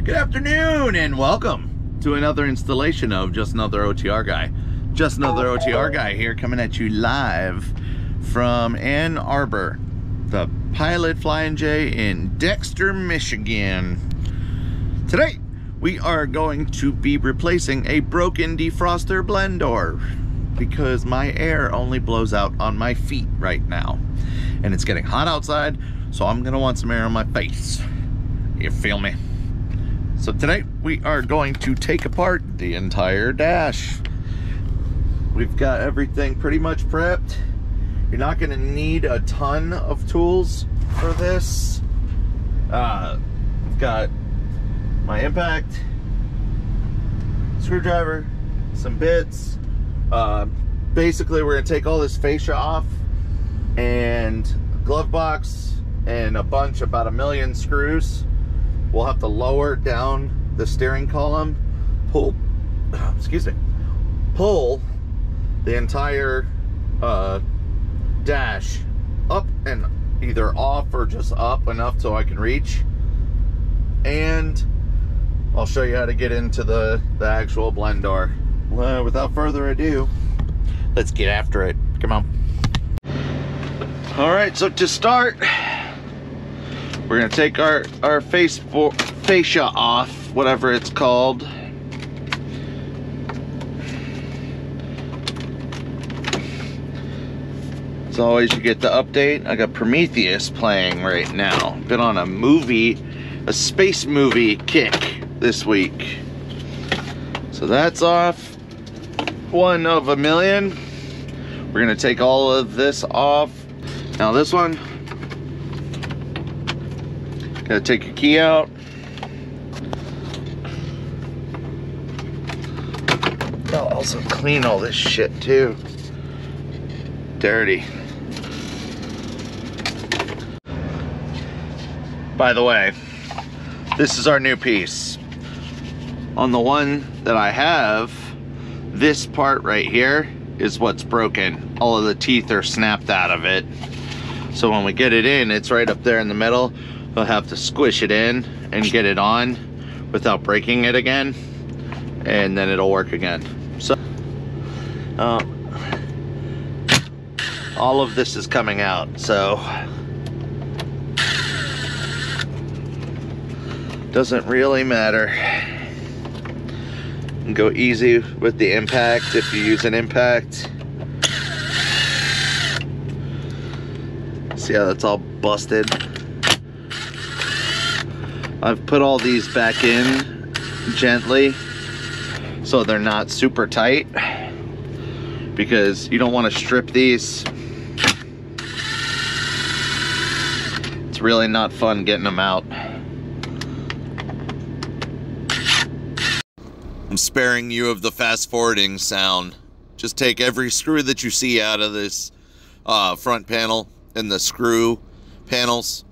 Good afternoon and welcome to another installation of Just Another OTR Guy. Just Another OTR Guy here, coming at you live from Ann Arbor, the Pilot Flying J in Dexter, Michigan. Today we are going to be replacing a broken defroster blend door because my air only blows out on my feet right now. And it's getting hot outside, so I'm gonna want some air on my face. You feel me? So today we are going to take apart the entire dash. We've got everything pretty much prepped. You're not gonna need a ton of tools for this. I've got my impact, screwdriver, some bits. Basically we're gonna take all this fascia off and a glove box and about a million screws. We'll have to lower down the steering column, pull the entire dash up and either off or just up enough so I can reach. And I'll show you how to get into the actual blend door. Well, without further ado, let's get after it. Come on. All right, so to start, we're gonna take our fascia off, whatever it's called. As always, you get the update. I got Prometheus playing right now. Been on a space movie kick this week. So that's off. One of a million. We're gonna take all of this off. Now this one, gotta take your key out. I'll also clean all this shit too. Dirty. By the way, this is our new piece. On the one that I have, this part right here is what's broken. All of the teeth are snapped out of it. So when we get it in, it's right up there in the middle. We'll have to squish it in and get it on without breaking it again, and then it'll work again. So all of this is coming out, so doesn't really matter. And go easy with the impact if you use an impact. See how that's all busted? I've put all these back in gently so they're not super tight, because you don't want to strip these. It's really not fun getting them out. I'm sparing you of the fast forwarding sound. Just take every screw that you see out of this front panel and the screw panels,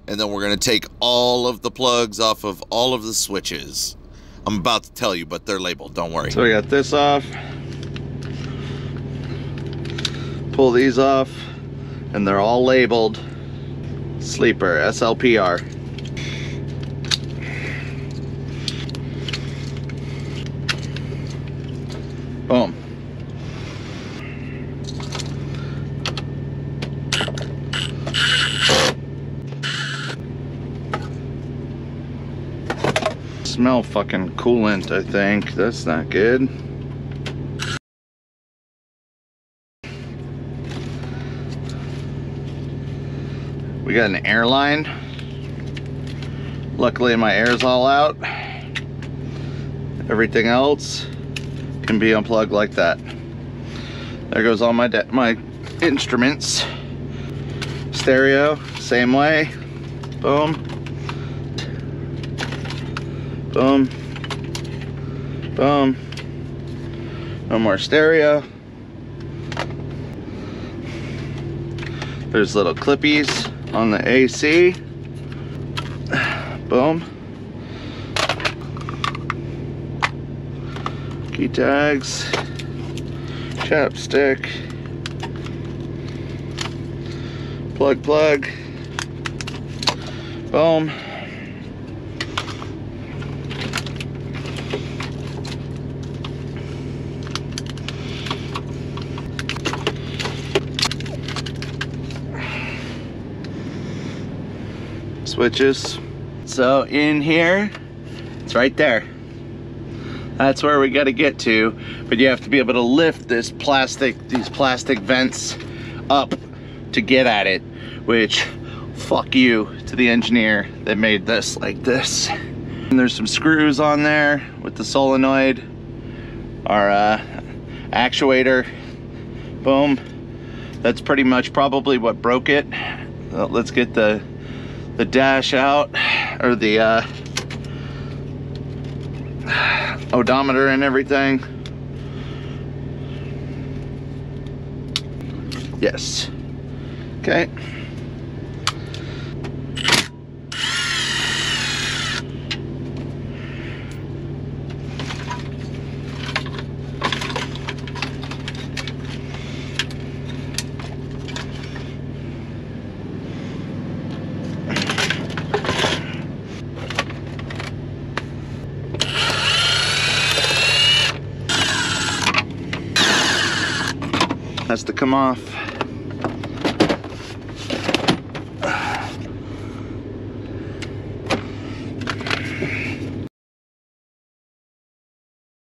and then we're going to take all of the plugs off of all of the switches. I'm about to tell you, but they're labeled, don't worry. So we got this off. Pull these off, and they're all labeled Sleeper, SLPR. Boom. Smell fucking coolant, I think. That's not good. We got an air line. Luckily my air's all out. Everything else can be unplugged like that. There goes all my instruments. Stereo, same way. Boom. Boom. Boom. No more stereo. There's little clippies on the AC. Boom. Key tags. Chapstick. Plug. Boom. switches. So in here, it's right there. That's where we got to get to, but you have to be able to lift these plastic vents up to get at it, which fuck you to the engineer that made this like this. And there's some screws on there with the solenoid, our actuator. Boom. That's pretty much probably what broke it. Let's get the dash out, or the odometer and everything. Yes. Okay. Has to come off.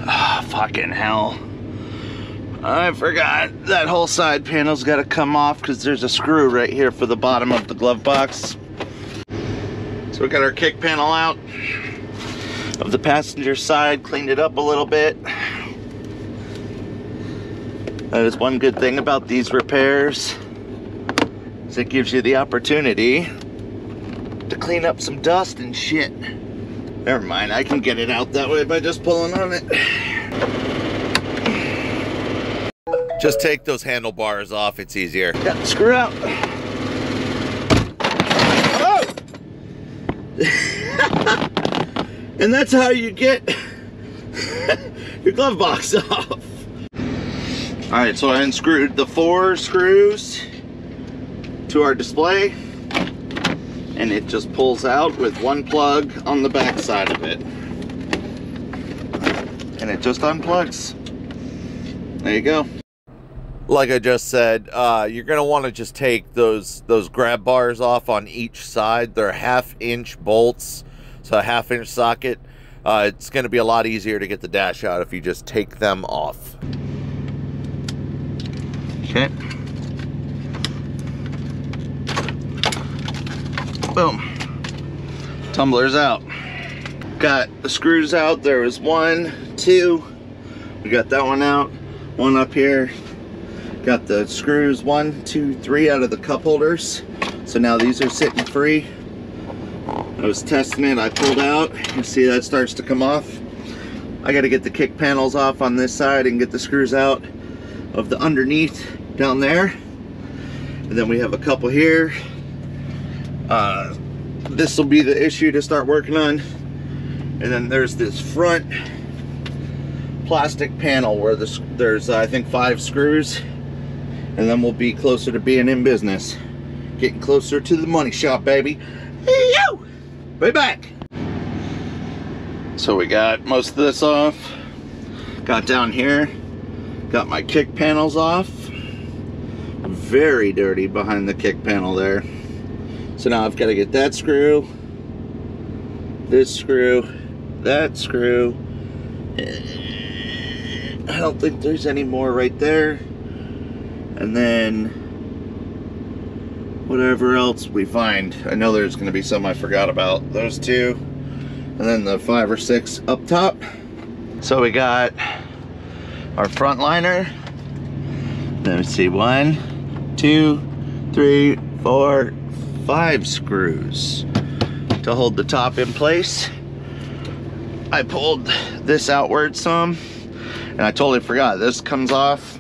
Oh, fucking hell. I forgot that whole side panel's got to come off because there's a screw right here for the bottom of the glove box. So we got our kick panel out of the passenger side, cleaned it up a little bit. That is one good thing about these repairs, is it gives you the opportunity to clean up some dust and shit. Never mind, I can get it out that way by just pulling on it. Just take those handlebars off, it's easier. Yeah, screw out. Oh! And that's how you get your glove box off. All right, so I unscrewed the 4 screws to our display, and it just pulls out with one plug on the back side of it. And it just unplugs. There you go. Like I just said, you're gonna wanna just take those grab bars off on each side. They're 1/2-inch bolts, so a 1/2-inch socket. It's gonna be a lot easier to get the dash out if you just take them off. Okay. Boom. Tumbler's out. Got the screws out. There was 1, 2. We got that one out. One up here. Got the screws 1, 2, 3 out of the cup holders. So now these are sitting free. I was testing it. I pulled out. You see that starts to come off. I got to get the kick panels off on this side and get the screws out of the underneath down there, and then we have a couple here. This will be the issue to start working on, and then there's this front plastic panel where there's I think 5 screws, and then we'll be closer to being in business, getting closer to the money shop, baby. Yo! Way back. So we got most of this off. Got down here, got my kick panels off. Very dirty behind the kick panel there. So now I've got to get that screw, this screw, that screw. I don't think there's any more right there. And then whatever else we find. I know there's going to be some I forgot about. Those 2. And then the 5 or 6 up top. So we got our front liner. Let me see, 1, 2, 3, 4, 5 screws to hold the top in place. I pulled this outward some, and I totally forgot this comes off,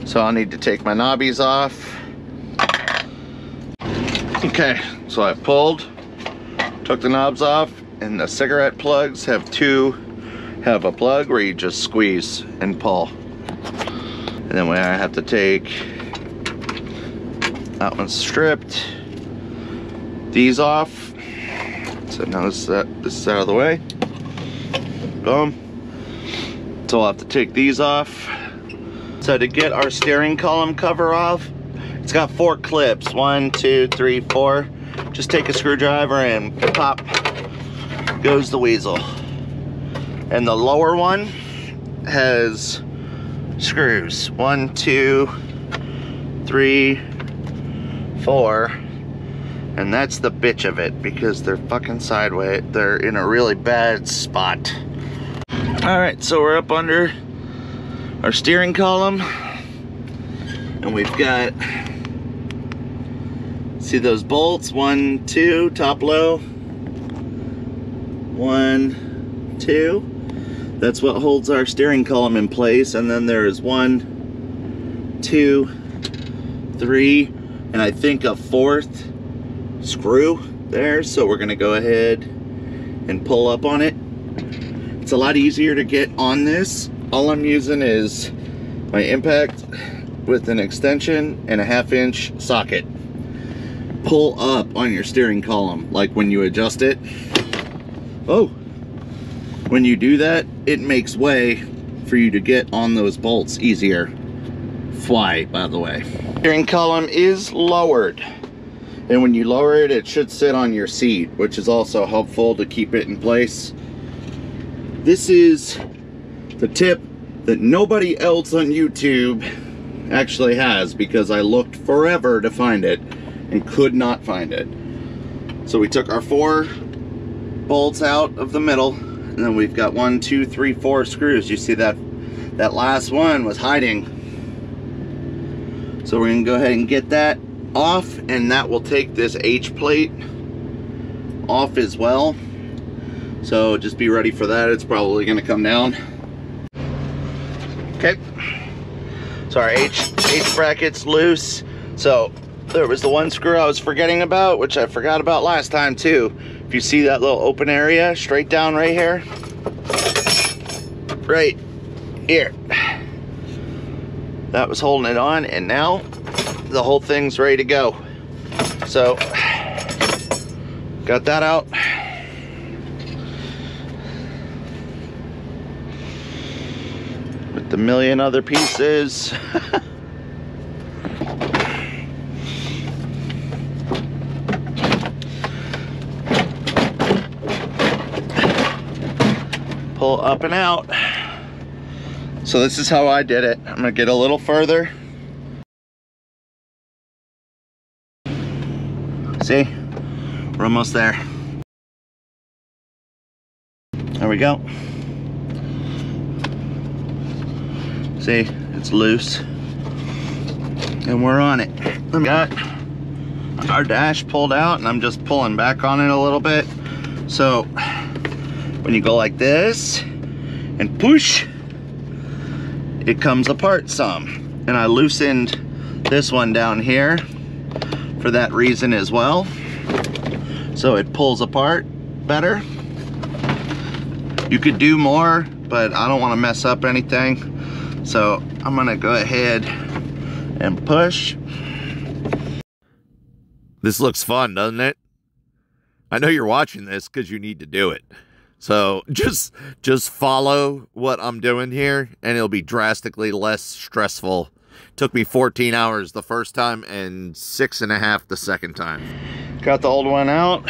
so I'll need to take my knobbies off. Okay, so I took the knobs off, and the cigarette plugs have a plug where you just squeeze and pull. And then I have to take that one stripped, these off. So now this is out of the way. Boom. So I'll have to take these off. So to get our steering column cover off, it's got 4 clips. 1, 2, 3, 4. just take a screwdriver and pop goes the weasel. And the lower one has screws. 1, 2, 3, 4. And that's the bitch of it, because they're fucking sideways. They're in a really bad spot. Alright, so we're up under our steering column. And we've got, see those bolts? 1, 2, top low. 1, 2. That's what holds our steering column in place. And then there's 1, 2, 3, and I think a 4th screw there. So we're gonna go ahead and pull up on it. It's a lot easier to get on this. All I'm using is my impact with an extension and a 1/2 inch socket. Pull up on your steering column, like when you adjust it. Oh, when you do that, it makes way for you to get on those bolts easier. Fly, by the way. Steering column is lowered, and when you lower it, it should sit on your seat, which is also helpful to keep it in place. This is the tip that nobody else on YouTube actually has, because I looked forever to find it and could not find it. So we took our 4 bolts out of the middle, and then we've got 1, 2, 3, 4 screws. You see that last one was hiding. So we're gonna go ahead and get that off, and that will take this H plate off as well. So just be ready for that. It's probably gonna come down. Okay, so our H bracket's loose. So there was the one screw I was forgetting about, which I forgot about last time too. If you see that little open area straight down right here, right here, that was holding it on, and now the whole thing's ready to go. So got that out. With the million other pieces. Pull up and out. So this is how I did it. I'm gonna get a little further. See, we're almost there. There we go. See, it's loose, and we're on it. We got our dash pulled out, and I'm just pulling back on it a little bit. So when you go like this and push, it comes apart some. And I loosened this one down here for that reason as well, so it pulls apart better. You could do more, but I don't want to mess up anything. So I'm gonna go ahead and push. This looks fun, doesn't it? I know you're watching this because you need to do it. So just follow what I'm doing here, and it'll be drastically less stressful. Took me 14 hours the first time and 6.5 the second time. Got the old one out.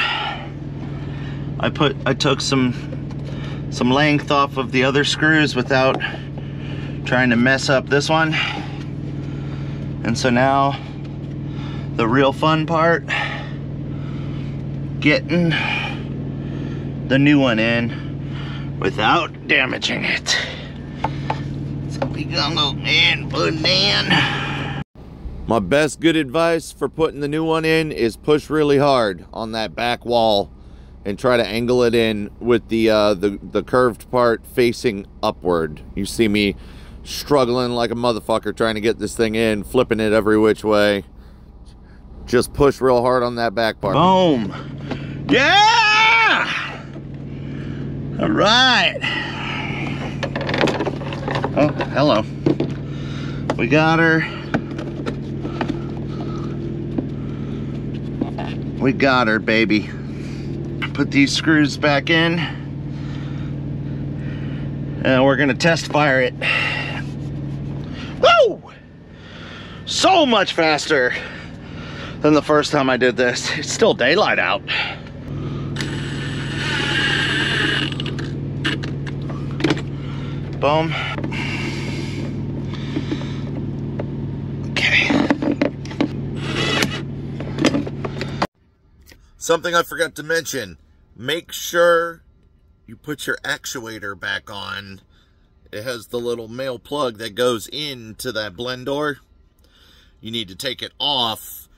I took some length off of the other screws without trying to mess up this one. And so now the real fun part, getting the new one in without damaging it. So we gonna go and put it in. My best good advice for putting the new one in is push really hard on that back wall and try to angle it in with the curved part facing upward. You see me struggling like a motherfucker trying to get this thing in, flipping it every which way. Just push real hard on that back part. Boom. Yeah! All right. Oh, hello. We got her. We got her, baby. Put these screws back in, and we're gonna test fire it. Woo! So much faster than the first time I did this. It's still daylight out. Boom. Okay. Something I forgot to mention, make sure you put your actuator back on. It has the little male plug that goes into that blend door. You need to take it off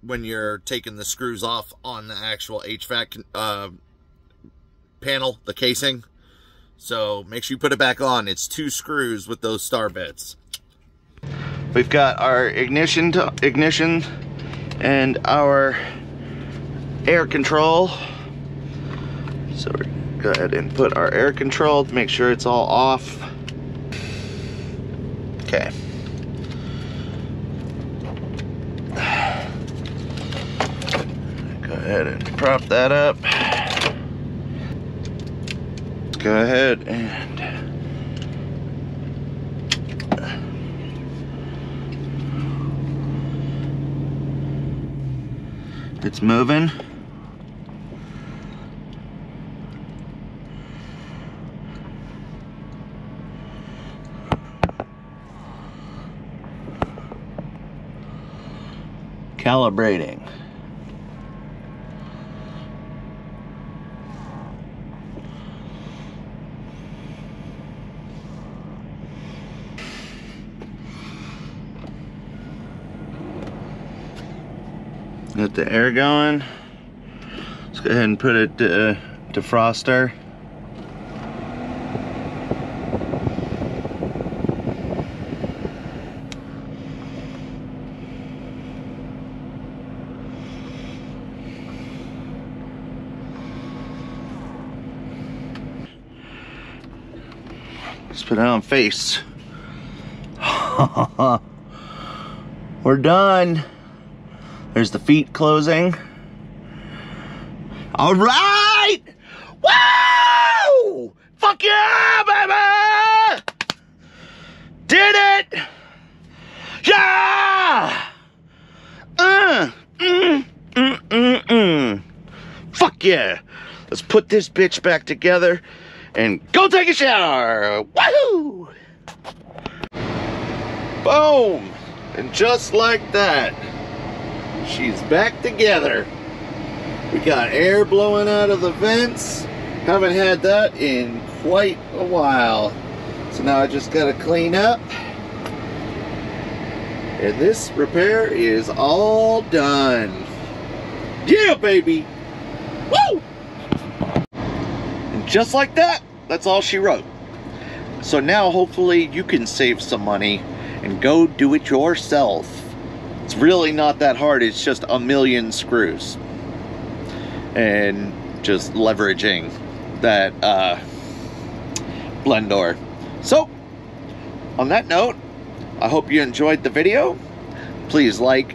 when you're taking the screws off on the actual HVAC panel, the casing. So make sure you put it back on. It's 2 screws with those star bits. We've got our ignition and our air control. So we're gonna go ahead and put our air control to make sure it's all off. Okay. Go ahead and prop that up. Go ahead and it's moving. Calibrating. Get the air going. Let's go ahead and put it to defroster. Let's put it on face. We're done. There's the feet closing. All right! Woo! Fuck yeah, baby! Did it! Yeah! Fuck yeah! Let's put this bitch back together and go take a shower. Woohoo! Boom! And just like that, she's back together. We got air blowing out of the vents. Haven't had that in quite a while. So now I just gotta clean up. And this repair is all done. Yeah, baby! Woo! And just like that, that's all she wrote. So now hopefully you can save some money and go do it yourself. It's really not that hard. It's just a million screws and just leveraging that blend door. So on that note, I hope you enjoyed the video. Please like,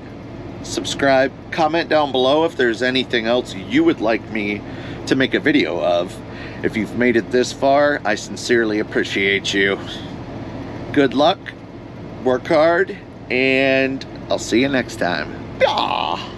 subscribe, comment down below if there's anything else you would like me to make a video of. If you've made it this far, I sincerely appreciate you. Good luck, work hard, and I'll see you next time. Ah!